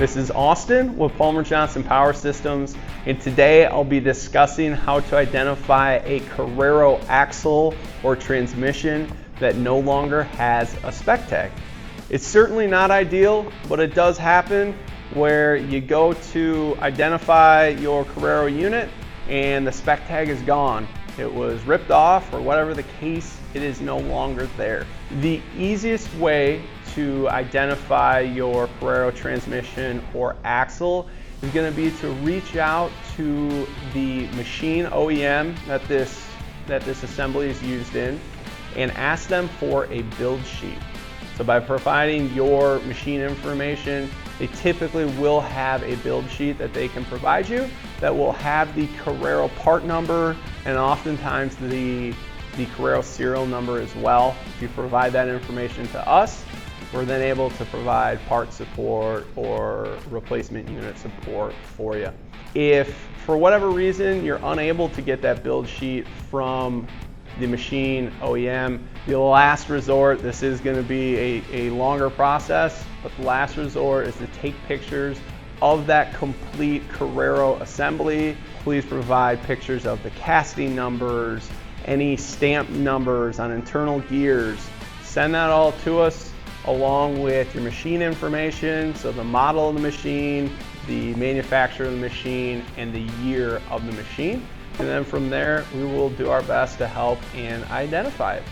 This is Austin with Palmer Johnson Power Systems, and today I'll be discussing how to identify a Carraro axle or transmission that no longer has a spec tag. It's certainly not ideal, but it does happen where you go to identify your Carraro unit and the spec tag is gone. It was ripped off or whatever the case, it is no longer there. The easiest way to identify your Carraro transmission or axle is going to be to reach out to the machine OEM that this assembly is used in and ask them for a build sheet. So by providing your machine information, they typically will have a build sheet that they can provide you that will have the Carraro part number and oftentimes the Carraro serial number as well. If you provide that information to us, we're then able to provide part support or replacement unit support for you. If for whatever reason you're unable to get that build sheet from the machine OEM, the last resort, this is going to be a longer process, but the last resort is to take pictures of that complete Carraro assembly. Please provide pictures of the casting numbers, any stamp numbers on internal gears. Send that all to us along with your machine information, so the model of the machine, the manufacturer of the machine, and the year of the machine. And then from there, we will do our best to help and identify it.